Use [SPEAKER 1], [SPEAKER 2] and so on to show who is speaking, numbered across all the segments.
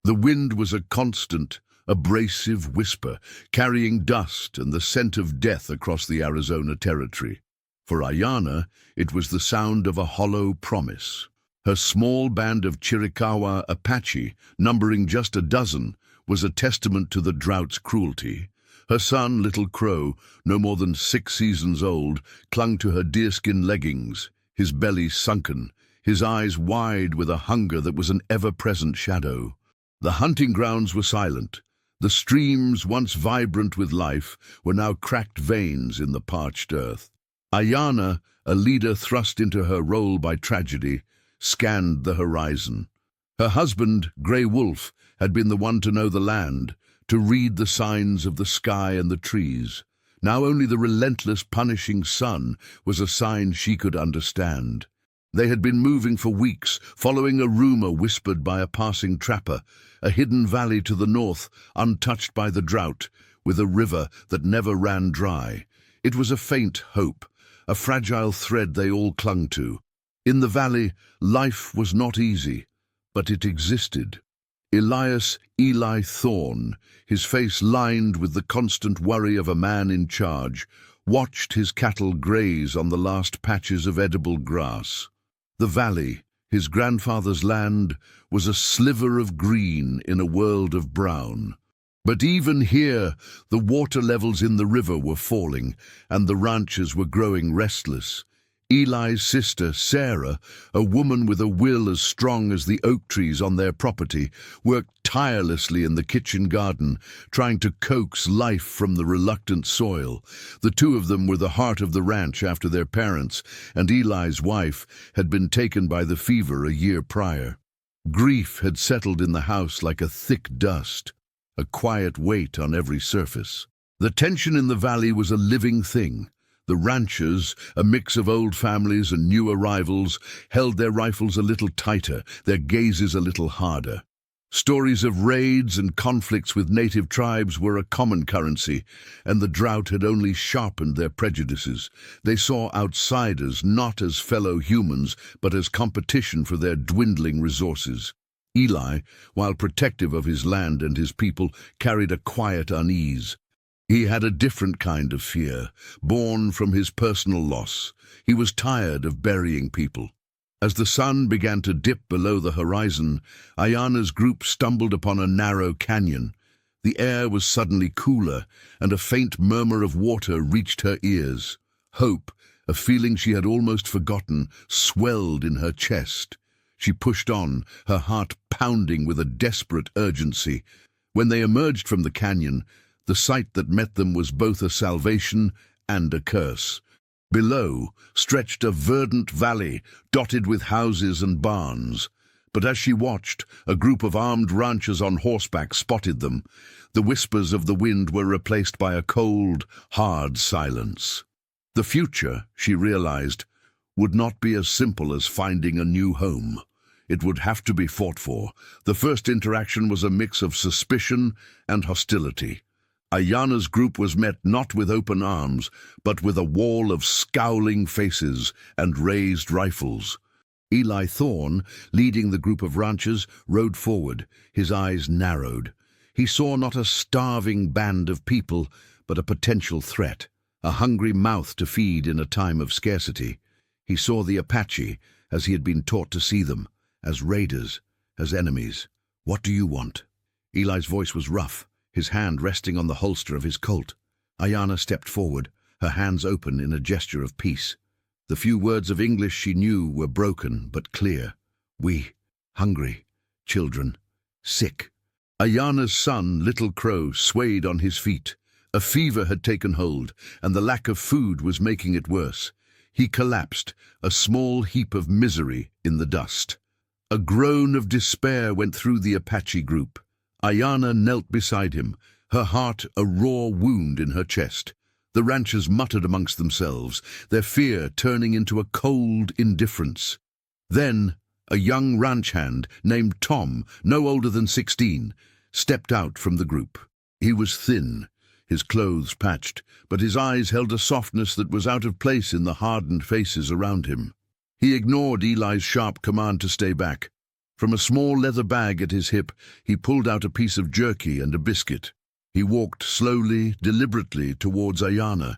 [SPEAKER 1] The wind was a constant, abrasive whisper, carrying dust and the scent of death across the Arizona territory. For Ayanna, it was the sound of a hollow promise. Her small band of Chiricahua Apache, numbering just a dozen, was a testament to the drought's cruelty. Her son, Little Crow, no more than 6 seasons old, clung to her deerskin leggings, his belly sunken, his eyes wide with a hunger that was an ever-present shadow. The hunting grounds were silent. The streams, once vibrant with life, were now cracked veins in the parched earth. Ayanna, a leader thrust into her role by tragedy, scanned the horizon. Her husband, Grey Wolf, had been the one to know the land, to read the signs of the sky and the trees. Now only the relentless, punishing sun was a sign she could understand. They had been moving for weeks, following a rumor whispered by a passing trapper, a hidden valley to the north, untouched by the drought, with a river that never ran dry. It was a faint hope, a fragile thread they all clung to. In the valley, life was not easy, but it existed. Elias Eli Thorne, his face lined with the constant worry of a man in charge, watched his cattle graze on the last patches of edible grass. The valley, his grandfather's land, was a sliver of green in a world of brown. But even here, the water levels in the river were falling, and the ranchers were growing restless. Eli's sister, Sarah, a woman with a will as strong as the oak trees on their property, worked tirelessly in the kitchen garden, trying to coax life from the reluctant soil. The two of them were the heart of the ranch after their parents, and Eli's wife had been taken by the fever a year prior. Grief had settled in the house like a thick dust, a quiet weight on every surface. The tension in the valley was a living thing. The ranchers, a mix of old families and new arrivals, held their rifles a little tighter, their gazes a little harder. Stories of raids and conflicts with native tribes were a common currency, and the drought had only sharpened their prejudices. They saw outsiders not as fellow humans, but as competition for their dwindling resources. Eli, while protective of his land and his people, carried a quiet unease. He had a different kind of fear, born from his personal loss. He was tired of burying people. As the sun began to dip below the horizon, Ayanna's group stumbled upon a narrow canyon. The air was suddenly cooler, and a faint murmur of water reached her ears. Hope, a feeling she had almost forgotten, swelled in her chest. She pushed on, her heart pounding with a desperate urgency. When they emerged from the canyon, the sight that met them was both a salvation and a curse. Below stretched a verdant valley, dotted with houses and barns. But as she watched, a group of armed ranchers on horseback spotted them. The whispers of the wind were replaced by a cold, hard silence. The future, she realized, would not be as simple as finding a new home. It would have to be fought for. The first interaction was a mix of suspicion and hostility. Ayanna's group was met not with open arms, but with a wall of scowling faces and raised rifles. Eli Thorne, leading the group of ranchers, rode forward, his eyes narrowed. He saw not a starving band of people, but a potential threat, a hungry mouth to feed in a time of scarcity. He saw the Apache, as he had been taught to see them, as raiders, as enemies. "What do you want?" Eli's voice was rough, his hand resting on the holster of his Colt. Ayanna stepped forward, her hands open in a gesture of peace. The few words of English she knew were broken but clear. "We, hungry, children, sick." Ayanna's son, Little Crow, swayed on his feet. A fever had taken hold, and the lack of food was making it worse. He collapsed, a small heap of misery in the dust. A groan of despair went through the Apache group. Ayanna knelt beside him, her heart a raw wound in her chest. The ranchers muttered amongst themselves, their fear turning into a cold indifference. Then a young ranch hand named Tom, no older than 16, stepped out from the group. He was thin, his clothes patched, but his eyes held a softness that was out of place in the hardened faces around him. He ignored Eli's sharp command to stay back. From a small leather bag at his hip, he pulled out a piece of jerky and a biscuit. He walked slowly, deliberately towards Ayana.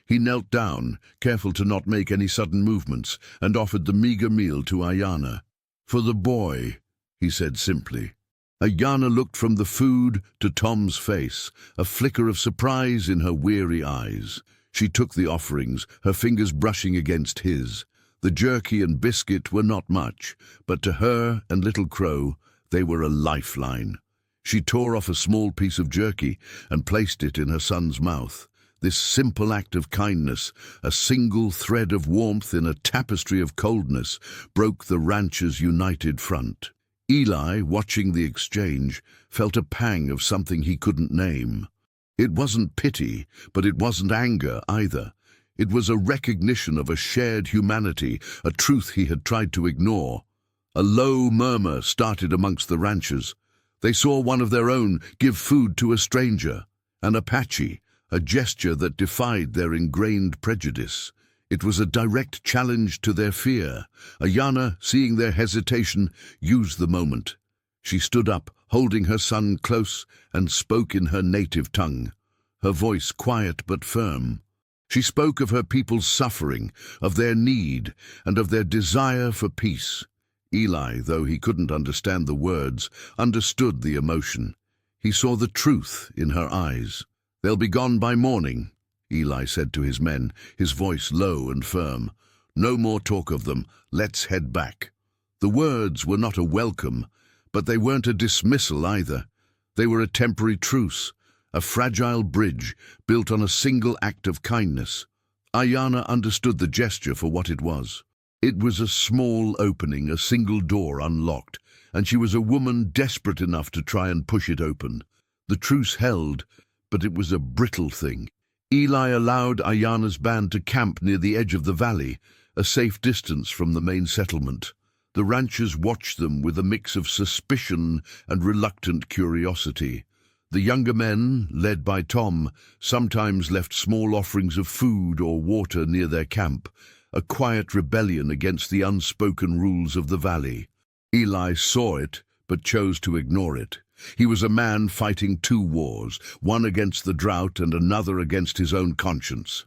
[SPEAKER 1] He knelt down, careful to not make any sudden movements, and offered the meager meal to Ayana. "For the boy," he said simply. Ayana looked from the food to Tom's face, a flicker of surprise in her weary eyes. She took the offerings, her fingers brushing against his. The jerky and biscuit were not much, but to her and Little Crow, they were a lifeline. She tore off a small piece of jerky and placed it in her son's mouth. This simple act of kindness, a single thread of warmth in a tapestry of coldness, broke the ranchers' united front. Eli, watching the exchange, felt a pang of something he couldn't name. It wasn't pity, but it wasn't anger either. It was a recognition of a shared humanity, a truth he had tried to ignore. A low murmur started amongst the ranchers. They saw one of their own give food to a stranger, an Apache, a gesture that defied their ingrained prejudice. It was a direct challenge to their fear. Ayana, seeing their hesitation, used the moment. She stood up, holding her son close, and spoke in her native tongue, her voice quiet but firm. She spoke of her people's suffering, of their need, and of their desire for peace. Eli, though he couldn't understand the words, understood the emotion. He saw the truth in her eyes. "They'll be gone by morning," Eli said to his men, his voice low and firm. "No more talk of them. Let's head back." The words were not a welcome, but they weren't a dismissal either. They were a temporary truce, a fragile bridge built on a single act of kindness. Ayana understood the gesture for what it was. It was a small opening, a single door unlocked, and she was a woman desperate enough to try and push it open. The truce held, but it was a brittle thing. Eli allowed Ayana's band to camp near the edge of the valley, a safe distance from the main settlement. The ranchers watched them with a mix of suspicion and reluctant curiosity. The younger men, led by Tom, sometimes left small offerings of food or water near their camp, a quiet rebellion against the unspoken rules of the valley. Eli saw it, but chose to ignore it. He was a man fighting two wars, one against the drought and another against his own conscience.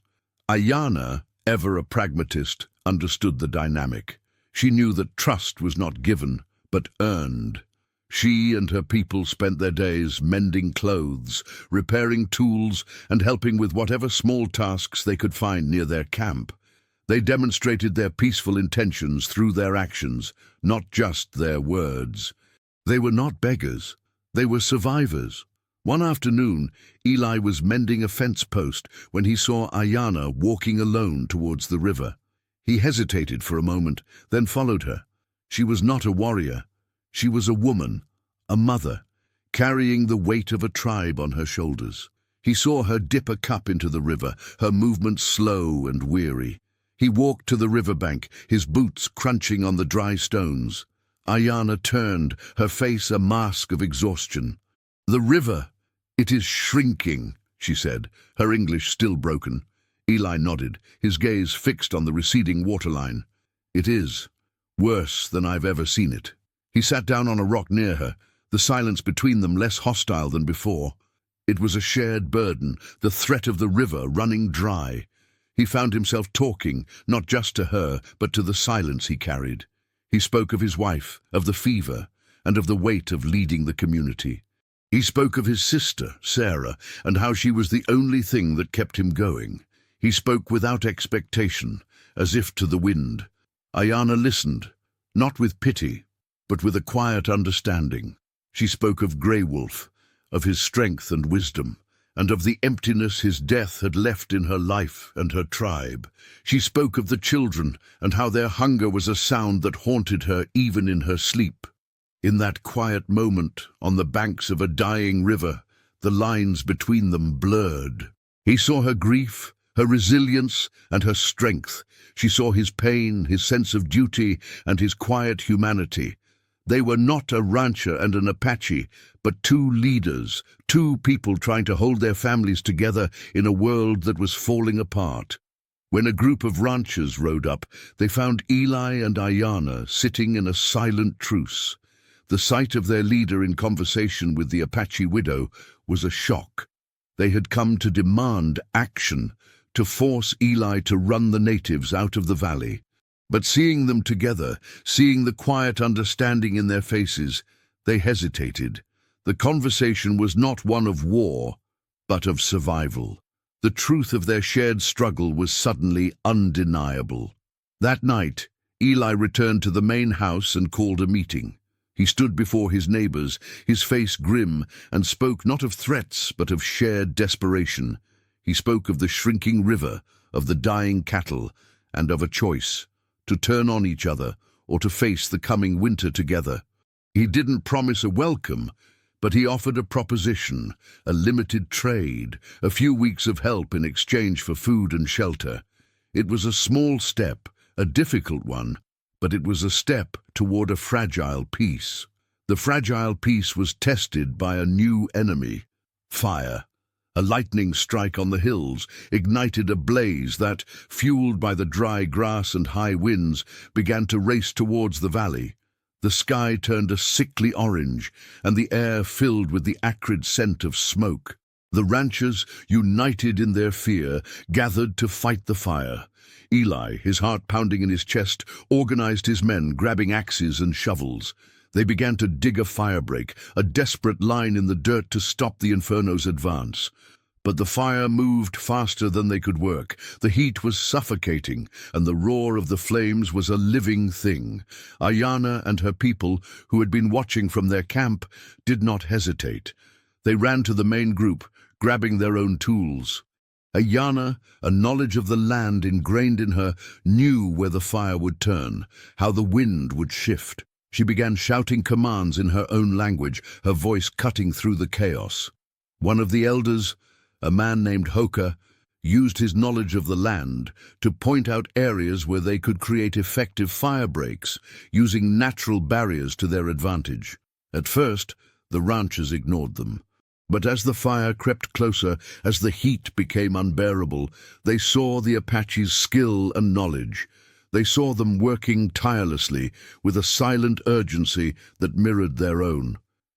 [SPEAKER 1] Ayana, ever a pragmatist, understood the dynamic. She knew that trust was not given, but earned. She and her people spent their days mending clothes, repairing tools, and helping with whatever small tasks they could find near their camp. They demonstrated their peaceful intentions through their actions, not just their words. They were not beggars. They were survivors. One afternoon, Eli was mending a fence post when he saw Ayana walking alone towards the river. He hesitated for a moment, then followed her. She was not a warrior. She was a woman, a mother, carrying the weight of a tribe on her shoulders. He saw her dip a cup into the river, her movements slow and weary. He walked to the riverbank, his boots crunching on the dry stones. Ayana turned, her face a mask of exhaustion. "The river, it is shrinking," she said, her English still broken. Eli nodded, his gaze fixed on the receding waterline. "It is. Worse than I've ever seen it." He sat down on a rock near her, the silence between them less hostile than before. It was a shared burden, the threat of the river running dry. He found himself talking, not just to her, but to the silence he carried. He spoke of his wife, of the fever, and of the weight of leading the community. He spoke of his sister, Sarah, and how she was the only thing that kept him going. He spoke without expectation, as if to the wind. Ayana listened, not with pity, but with a quiet understanding. She spoke of Grey Wolf, of his strength and wisdom, and of the emptiness his death had left in her life and her tribe. She spoke of the children and how their hunger was a sound that haunted her even in her sleep. In that quiet moment, on the banks of a dying river, the lines between them blurred. He saw her grief, her resilience, and her strength. She saw his pain, his sense of duty, and his quiet humanity. They were not a rancher and an Apache, but two leaders, two people trying to hold their families together in a world that was falling apart. When a group of ranchers rode up, they found Eli and Ayana sitting in a silent truce. The sight of their leader in conversation with the Apache widow was a shock. They had come to demand action, to force Eli to run the natives out of the valley. But seeing them together, seeing the quiet understanding in their faces, they hesitated. The conversation was not one of war, but of survival. The truth of their shared struggle was suddenly undeniable. That night, Eli returned to the main house and called a meeting. He stood before his neighbors, his face grim, and spoke not of threats but of shared desperation. He spoke of the shrinking river, of the dying cattle, and of a choice, to turn on each other or to face the coming winter together. He didn't promise a welcome, but he offered a proposition, a limited trade, a few weeks of help in exchange for food and shelter. It was a small step, a difficult one, but it was a step toward a fragile peace. The fragile peace was tested by a new enemy, fire. A lightning strike on the hills ignited a blaze that, fueled by the dry grass and high winds, began to race towards the valley. The sky turned a sickly orange, and the air filled with the acrid scent of smoke. The ranchers, united in their fear, gathered to fight the fire. Eli, his heart pounding in his chest, organized his men, grabbing axes and shovels. They began to dig a firebreak, a desperate line in the dirt to stop the inferno's advance. But the fire moved faster than they could work. The heat was suffocating, and the roar of the flames was a living thing. Ayana and her people, who had been watching from their camp, did not hesitate. They ran to the main group, grabbing their own tools. Ayana, a knowledge of the land ingrained in her, knew where the fire would turn, how the wind would shift. She began shouting commands in her own language, her voice cutting through the chaos. One of the elders, a man named Hoka, used his knowledge of the land to point out areas where they could create effective fire breaks, using natural barriers to their advantage. At first, the ranchers ignored them. But as the fire crept closer, as the heat became unbearable, they saw the Apaches' skill and knowledge. They saw them working tirelessly, with a silent urgency that mirrored their own.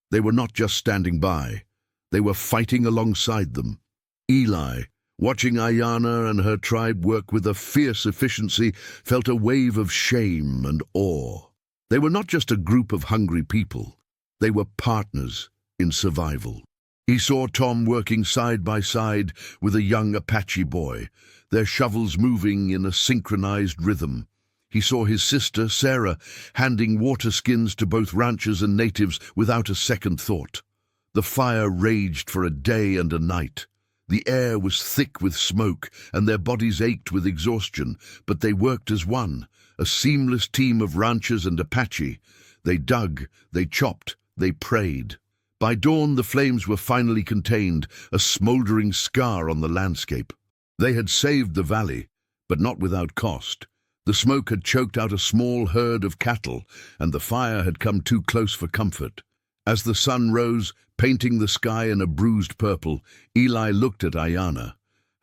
[SPEAKER 1] They were not just standing by. They were fighting alongside them. Eli, watching Ayana and her tribe work with a fierce efficiency, felt a wave of shame and awe. They were not just a group of hungry people. They were partners in survival. He saw Tom working side by side with a young Apache boy, their shovels moving in a synchronized rhythm. He saw his sister, Sarah, handing water skins to both ranchers and natives without a second thought. The fire raged for a day and a night. The air was thick with smoke, and their bodies ached with exhaustion, but they worked as one, a seamless team of ranchers and Apache. They dug, they chopped, they prayed. By dawn, the flames were finally contained, a smoldering scar on the landscape. They had saved the valley, but not without cost. The smoke had choked out a small herd of cattle, and the fire had come too close for comfort. As the sun rose, painting the sky in a bruised purple, Eli looked at Ayana.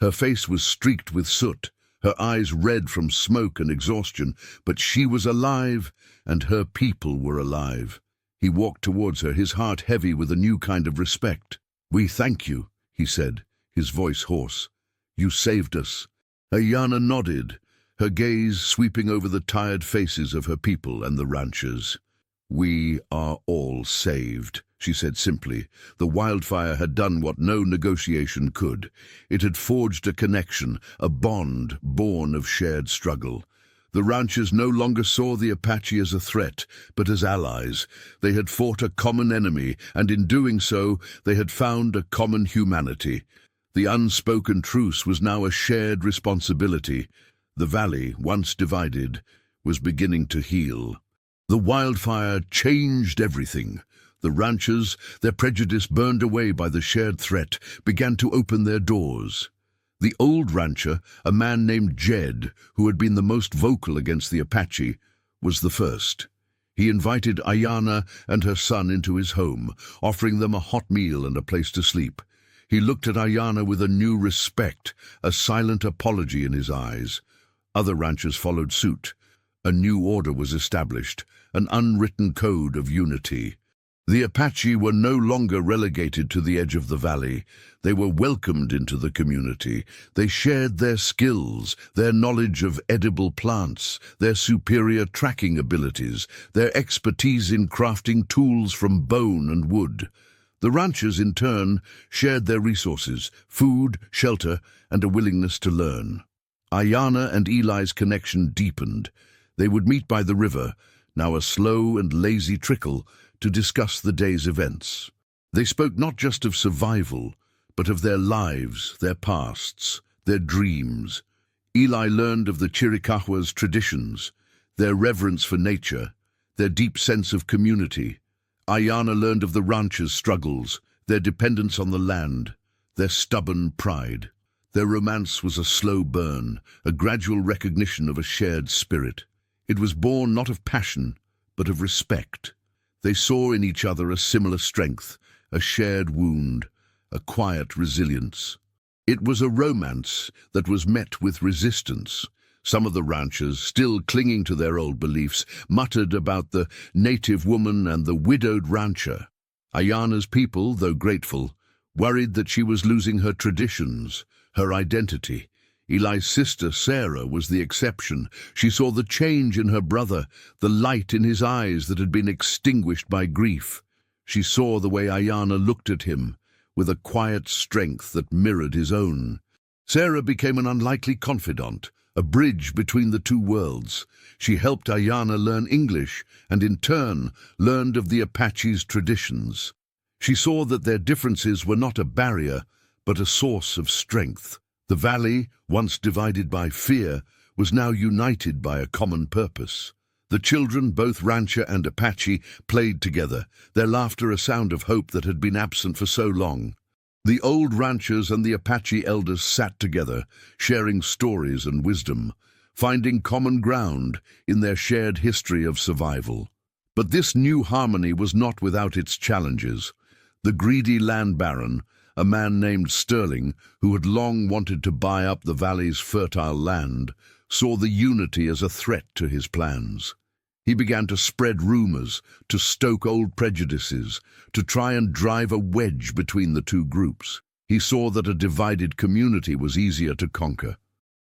[SPEAKER 1] Her face was streaked with soot, her eyes red from smoke and exhaustion, but she was alive, and her people were alive. He walked towards her, his heart heavy with a new kind of respect. "We thank you," he said, his voice hoarse. "You saved us." Ayana nodded, her gaze sweeping over the tired faces of her people and the ranchers. "We are all saved," she said simply. The wildfire had done what no negotiation could. It had forged a connection, a bond born of shared struggle. The ranchers no longer saw the Apache as a threat, but as allies. They had fought a common enemy, and in doing so, they had found a common humanity. The unspoken truce was now a shared responsibility. The valley, once divided, was beginning to heal. The wildfire changed everything. The ranchers, their prejudice burned away by the shared threat, began to open their doors. The old rancher, a man named Jed, who had been the most vocal against the Apache, was the first. He invited Ayana and her son into his home, offering them a hot meal and a place to sleep. He looked at Ayana with a new respect, a silent apology in his eyes. Other ranchers followed suit. A new order was established, an unwritten code of unity. The Apache were no longer relegated to the edge of the valley. They were welcomed into the community. They shared their skills, their knowledge of edible plants, their superior tracking abilities, their expertise in crafting tools from bone and wood. The ranchers, in turn, shared their resources, food, shelter, and a willingness to learn. Ayana and Eli's connection deepened. They would meet by the river, now a slow and lazy trickle, to discuss the day's events. They spoke not just of survival, but of their lives, their pasts, their dreams. Eli learned of the Chiricahua's traditions, their reverence for nature, their deep sense of community. Ayana learned of the ranchers' struggles, their dependence on the land, their stubborn pride. Their romance was a slow burn, a gradual recognition of a shared spirit. It was born not of passion, but of respect. They saw in each other a similar strength, a shared wound, a quiet resilience. It was a romance that was met with resistance. Some of the ranchers, still clinging to their old beliefs, muttered about the native woman and the widowed rancher. Ayana's people, though grateful, worried that she was losing her traditions, her identity. Eli's sister, Sarah, was the exception. She saw the change in her brother, the light in his eyes that had been extinguished by grief. She saw the way Ayana looked at him, with a quiet strength that mirrored his own. Sarah became an unlikely confidant, a bridge between the two worlds. She helped Ayana learn English, and in turn learned of the Apache's traditions. She saw that their differences were not a barrier, but a source of strength. The valley, once divided by fear, was now united by a common purpose. The children, both rancher and Apache, played together, their laughter a sound of hope that had been absent for so long. The old ranchers and the Apache elders sat together, sharing stories and wisdom, finding common ground in their shared history of survival. But this new harmony was not without its challenges. The greedy land baron, a man named Sterling, who had long wanted to buy up the valley's fertile land, saw the unity as a threat to his plans. He began to spread rumors, to stoke old prejudices, to try and drive a wedge between the two groups. He saw that a divided community was easier to conquer.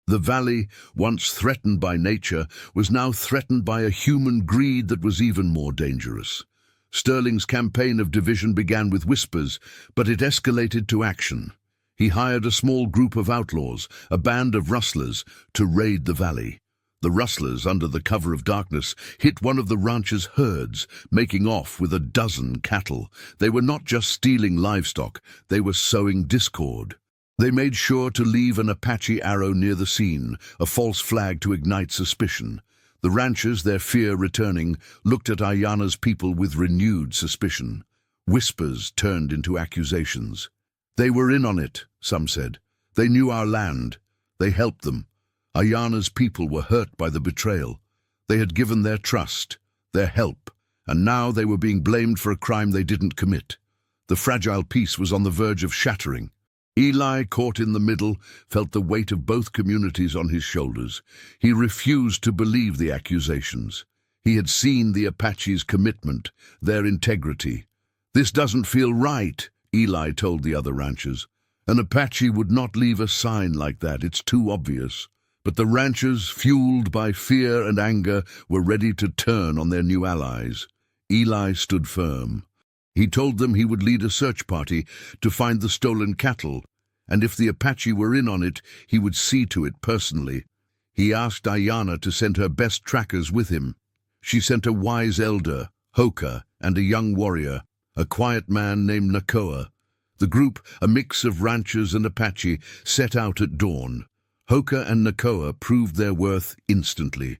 [SPEAKER 1] The valley, once threatened by nature, was now threatened by a human greed that was even more dangerous. Sterling's campaign of division began with whispers, but it escalated to action. He hired a small group of outlaws, a band of rustlers, to raid the valley. The rustlers, under the cover of darkness, hit one of the ranchers' herds, making off with a dozen cattle. They were not just stealing livestock, they were sowing discord. They made sure to leave an Apache arrow near the scene, a false flag to ignite suspicion. The ranchers, their fear returning, looked at Ayana's people with renewed suspicion. Whispers turned into accusations. They were in on it, some said. They knew our land. They helped them. Ayana's people were hurt by the betrayal. They had given their trust, their help, and now they were being blamed for a crime they didn't commit. The fragile peace was on the verge of shattering. Eli, caught in the middle, felt the weight of both communities on his shoulders. He refused to believe the accusations. He had seen the Apache's commitment, their integrity. "This doesn't feel right," Eli told the other ranchers. "An Apache would not leave a sign like that. It's too obvious." But the ranchers, fueled by fear and anger, were ready to turn on their new allies. Eli stood firm. He told them he would lead a search party to find the stolen cattle, and if the Apache were in on it, he would see to it personally. He asked Ayana to send her best trackers with him. She sent a wise elder, Hoka, and a young warrior, a quiet man named Nakoa. The group, a mix of ranchers and Apache, set out at dawn. Hoka and Nakoa proved their worth instantly.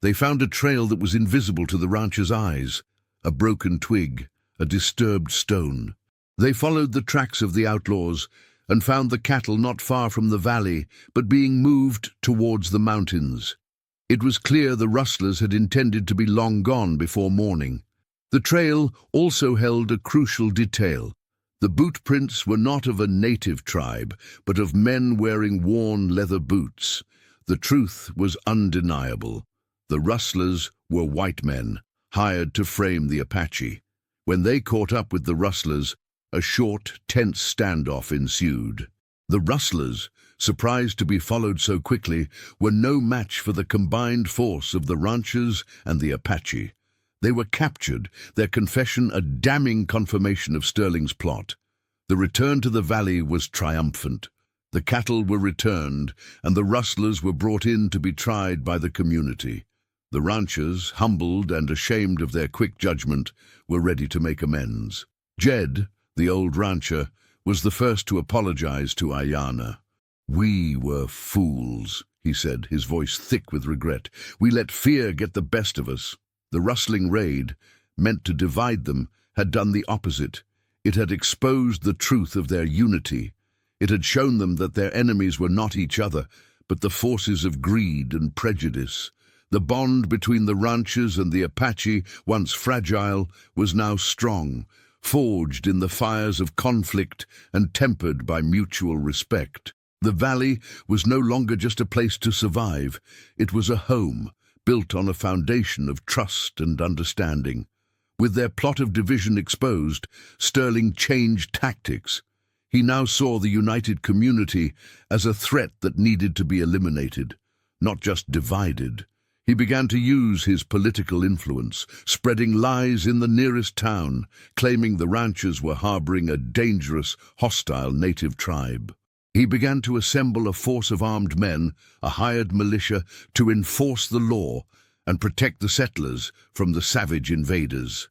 [SPEAKER 1] They found a trail that was invisible to the rancher's eyes, a broken twig, a disturbed stone. They followed the tracks of the outlaws and found the cattle not far from the valley, but being moved towards the mountains. It was clear the rustlers had intended to be long gone before morning. The trail also held a crucial detail. The boot prints were not of a native tribe, but of men wearing worn leather boots. The truth was undeniable. The rustlers were white men, hired to frame the Apache. When they caught up with the rustlers, a short, tense standoff ensued. The rustlers, surprised to be followed so quickly, were no match for the combined force of the ranchers and the Apache. They were captured, their confession a damning confirmation of Sterling's plot. The return to the valley was triumphant. The cattle were returned, and the rustlers were brought in to be tried by the community. The ranchers, humbled and ashamed of their quick judgment, were ready to make amends. Jed, the old rancher, was the first to apologize to Ayana. "We were fools," he said, his voice thick with regret. "We let fear get the best of us." The rustling raid, meant to divide them, had done the opposite. It had exposed the truth of their unity. It had shown them that their enemies were not each other, but the forces of greed and prejudice. The bond between the ranchers and the Apache, once fragile, was now strong, forged in the fires of conflict and tempered by mutual respect. The valley was no longer just a place to survive. It was a home, built on a foundation of trust and understanding. With their plot of division exposed, Sterling changed tactics. He now saw the united community as a threat that needed to be eliminated, not just divided. He began to use his political influence, spreading lies in the nearest town, claiming the ranchers were harboring a dangerous, hostile native tribe. He began to assemble a force of armed men, a hired militia, to enforce the law and protect the settlers from the savage invaders.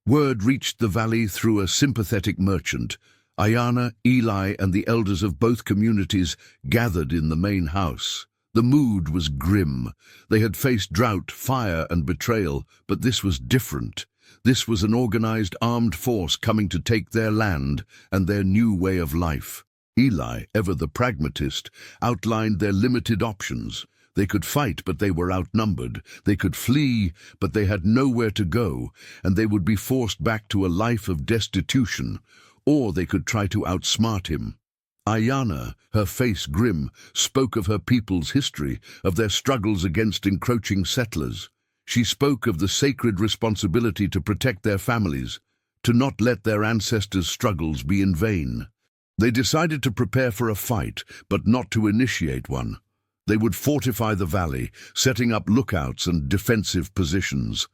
[SPEAKER 1] Word reached the valley through a sympathetic merchant. Ayana, Eli, and the elders of both communities gathered in the main house. The mood was grim. They had faced drought, fire, and betrayal, but this was different. This was an organized armed force coming to take their land and their new way of life. Eli, ever the pragmatist, outlined their limited options. They could fight, but they were outnumbered. They could flee, but they had nowhere to go, and they would be forced back to a life of destitution, or they could try to outsmart him. Ayana, her face grim, spoke of her people's history, of their struggles against encroaching settlers. She spoke of the sacred responsibility to protect their families, to not let their ancestors' struggles be in vain. They decided to prepare for a fight, but not to initiate one. They would fortify the valley, setting up lookouts and defensive positions.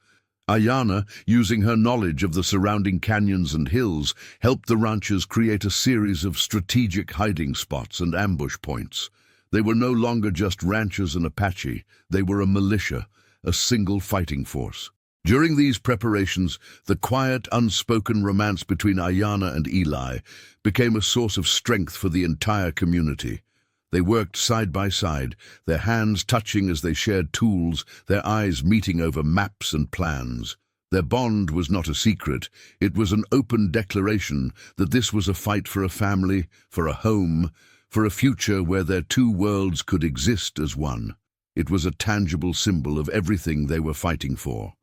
[SPEAKER 1] Ayana, using her knowledge of the surrounding canyons and hills, helped the ranchers create a series of strategic hiding spots and ambush points. They were no longer just ranchers and Apache. They were a militia, a single fighting force. During these preparations, the quiet, unspoken romance between Ayana and Eli became a source of strength for the entire community. They worked side by side, their hands touching as they shared tools, their eyes meeting over maps and plans. Their bond was not a secret. It was an open declaration that this was a fight for a family, for a home, for a future where their two worlds could exist as one. It was a tangible symbol of everything they were fighting for.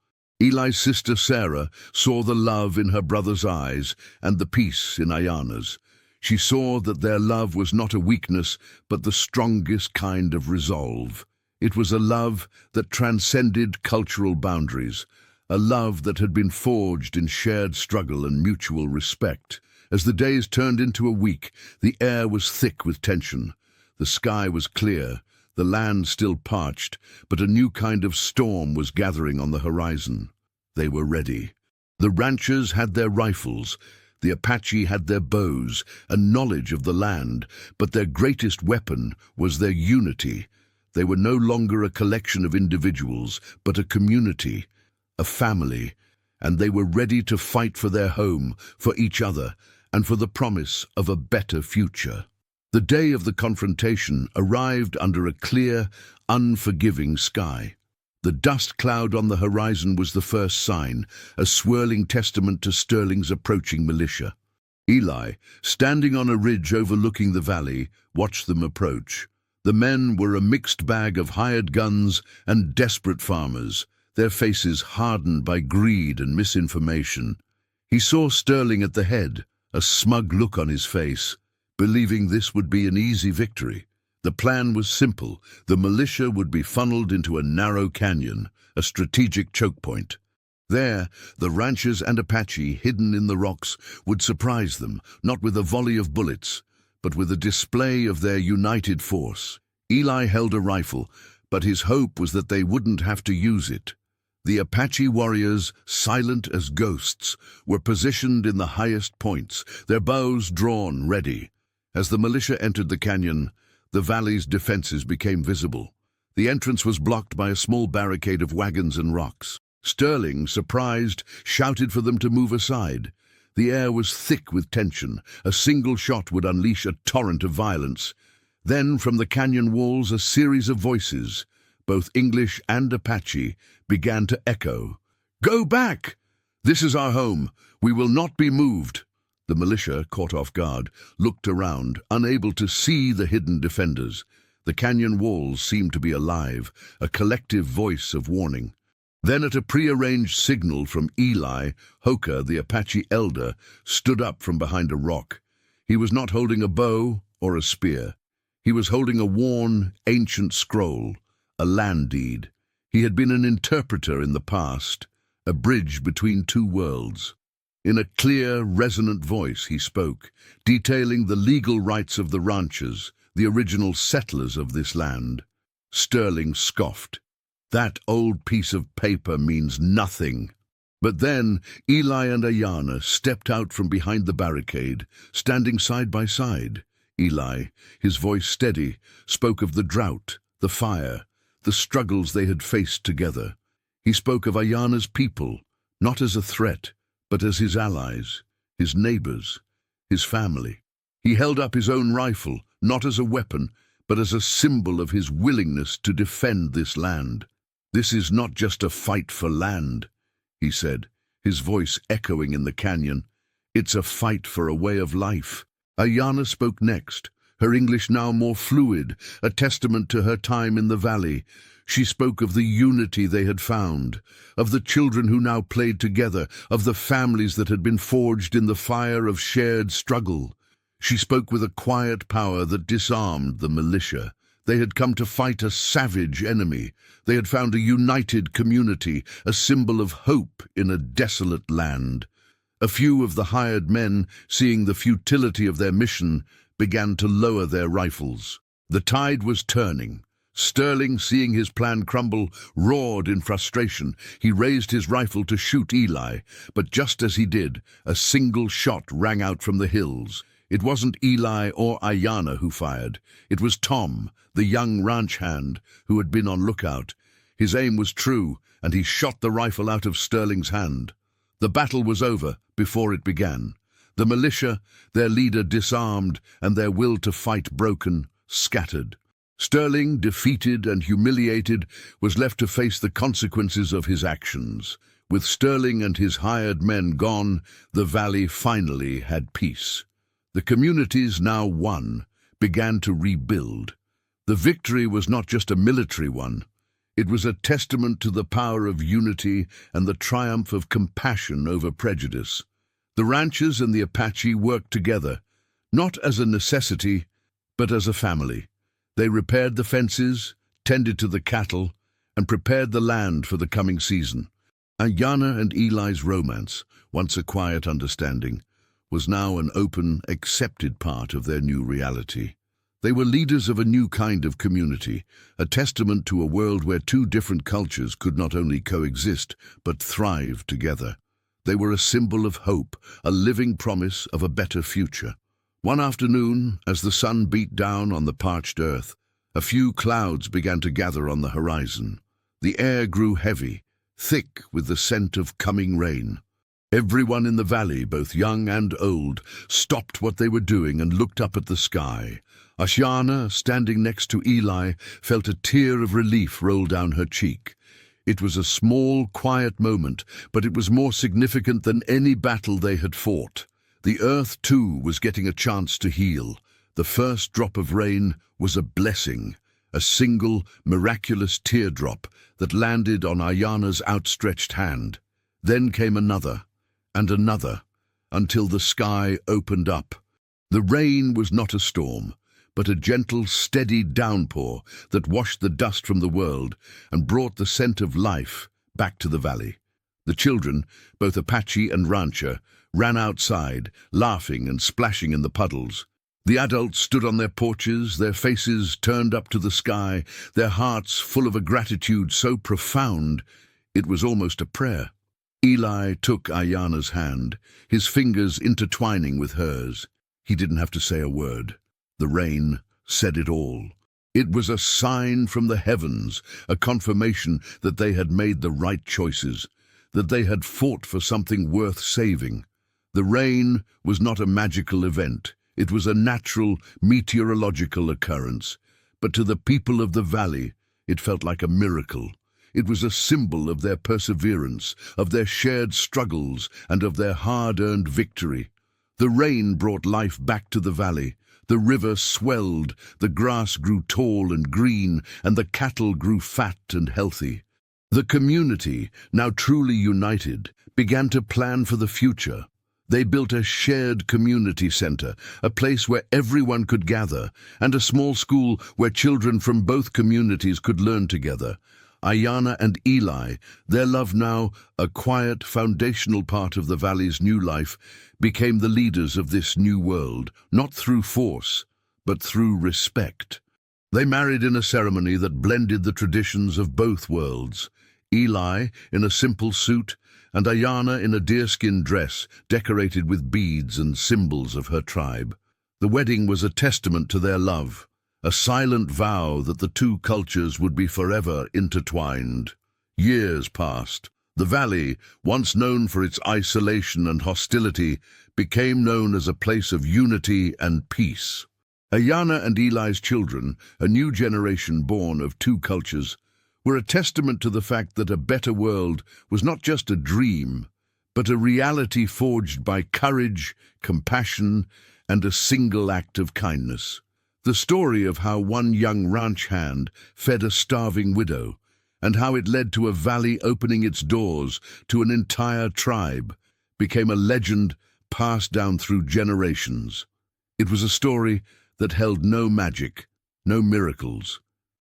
[SPEAKER 1] Eli's sister Sarah saw the love in her brother's eyes and the peace in Ayana's. She saw that their love was not a weakness, but the strongest kind of resolve. It was a love that transcended cultural boundaries, a love that had been forged in shared struggle and mutual respect. As the days turned into a week, the air was thick with tension. The sky was clear, the land still parched, but a new kind of storm was gathering on the horizon. They were ready. The ranchers had their rifles, the Apache had their bows and knowledge of the land, but their greatest weapon was their unity. They were no longer a collection of individuals, but a community, a family, and they were ready to fight for their home, for each other, and for the promise of a better future. The day of the confrontation arrived under a clear, unforgiving sky. The dust cloud on the horizon was the first sign, a swirling testament to Sterling's approaching militia. Eli, standing on a ridge overlooking the valley, watched them approach. The men were a mixed bag of hired guns and desperate farmers, their faces hardened by greed and misinformation. He saw Sterling at the head, a smug look on his face, believing this would be an easy victory. The plan was simple. The militia would be funneled into a narrow canyon, a strategic choke point. There, the ranchers and Apache, hidden in the rocks, would surprise them, not with a volley of bullets, but with a display of their united force. Eli held a rifle, but his hope was that they wouldn't have to use it. The Apache warriors, silent as ghosts, were positioned in the highest points, their bows drawn, ready. As the militia entered the canyon, the valley's defenses became visible. The entrance was blocked by a small barricade of wagons and rocks. Sterling, surprised, shouted for them to move aside. The air was thick with tension. A single shot would unleash a torrent of violence. Then, from the canyon walls, a series of voices, both English and Apache, began to echo. "Go back! This is our home. We will not be moved." The militia, caught off guard, looked around, unable to see the hidden defenders. The canyon walls seemed to be alive, a collective voice of warning. Then, at a prearranged signal from Eli, Hoka, the Apache elder, stood up from behind a rock. He was not holding a bow or a spear. He was holding a worn, ancient scroll, a land deed. He had been an interpreter in the past, a bridge between two worlds. In a clear, resonant voice he spoke, detailing the legal rights of the ranchers, the original settlers of this land. Sterling scoffed. "That old piece of paper means nothing." But then Eli and Ayanna stepped out from behind the barricade, standing side by side. Eli, his voice steady, spoke of the drought, the fire, the struggles they had faced together. He spoke of Ayanna's people, not as a threat, but as his allies, his neighbors, his family. He held up his own rifle, not as a weapon, but as a symbol of his willingness to defend this land. "This is not just a fight for land," he said, his voice echoing in the canyon. "It's a fight for a way of life." Ayanna spoke next, her English now more fluid, a testament to her time in the valley. She spoke of the unity they had found, of the children who now played together, of the families that had been forged in the fire of shared struggle. She spoke with a quiet power that disarmed the militia. They had come to fight a savage enemy. They had found a united community, a symbol of hope in a desolate land. A few of the hired men, seeing the futility of their mission, began to lower their rifles. The tide was turning. Sterling, seeing his plan crumble, roared in frustration. He raised his rifle to shoot Eli, but just as he did, a single shot rang out from the hills. It wasn't Eli or Ayanna who fired. It was Tom, the young ranch hand, who had been on lookout. His aim was true, and he shot the rifle out of Sterling's hand. The battle was over before it began. The militia, their leader disarmed and their will to fight broken, scattered. Sterling, defeated and humiliated, was left to face the consequences of his actions. With Sterling and his hired men gone, the valley finally had peace. The communities, now won, began to rebuild. The victory was not just a military one. It was a testament to the power of unity and the triumph of compassion over prejudice. The ranchers and the Apache worked together, not as a necessity, but as a family. They repaired the fences, tended to the cattle, and prepared the land for the coming season. Ayanna and Eli's romance, once a quiet understanding, was now an open, accepted part of their new reality. They were leaders of a new kind of community, a testament to a world where two different cultures could not only coexist, but thrive together. They were a symbol of hope, a living promise of a better future. One afternoon, as the sun beat down on the parched earth, a few clouds began to gather on the horizon. The air grew heavy, thick with the scent of coming rain. Everyone in the valley, both young and old, stopped what they were doing and looked up at the sky. Ayanna, standing next to Eli, felt a tear of relief roll down her cheek. It was a small, quiet moment, but it was more significant than any battle they had fought. The earth, too, was getting a chance to heal. The first drop of rain was a blessing, a single, miraculous teardrop that landed on Ayanna's outstretched hand. Then came another, and another, until the sky opened up. The rain was not a storm, but a gentle, steady downpour that washed the dust from the world and brought the scent of life back to the valley. The children, both Apache and Rancher, ran outside, laughing and splashing in the puddles. The adults stood on their porches, their faces turned up to the sky, their hearts full of a gratitude so profound it was almost a prayer. Eli took Ayana's hand, his fingers intertwining with hers. He didn't have to say a word. The rain said it all. It was a sign from the heavens, a confirmation that they had made the right choices, that they had fought for something worth saving. The rain was not a magical event. It was a natural, meteorological occurrence. But to the people of the valley, it felt like a miracle. It was a symbol of their perseverance, of their shared struggles, and of their hard-earned victory. The rain brought life back to the valley. The river swelled, the grass grew tall and green, and the cattle grew fat and healthy. The community, now truly united, began to plan for the future. They built a shared community center, a place where everyone could gather, and a small school where children from both communities could learn together. Ayana and Eli, their love now a quiet, foundational part of the valley's new life, became the leaders of this new world, not through force, but through respect. They married in a ceremony that blended the traditions of both worlds. Eli in a simple suit, and Ayana in a deerskin dress decorated with beads and symbols of her tribe. The wedding was a testament to their love, a silent vow that the two cultures would be forever intertwined. Years passed. The valley, once known for its isolation and hostility, became known as a place of unity and peace. Ayana and Eli's children, a new generation born of two cultures, were a testament to the fact that a better world was not just a dream, but a reality forged by courage, compassion, and a single act of kindness. The story of how one young ranch hand fed a starving widow, and how it led to a valley opening its doors to an entire tribe, became a legend passed down through generations. It was a story that held no magic, no miracles.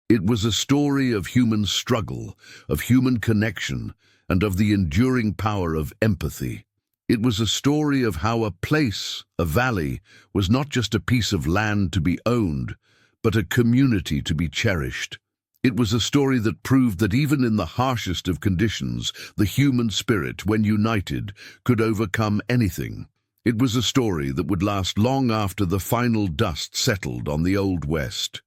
[SPEAKER 1] It was a story of human struggle, of human connection, and of the enduring power of empathy. It was a story of how a place, a valley, was not just a piece of land to be owned, but a community to be cherished. It was a story that proved that even in the harshest of conditions, the human spirit, when united, could overcome anything. It was a story that would last long after the final dust settled on the Old West.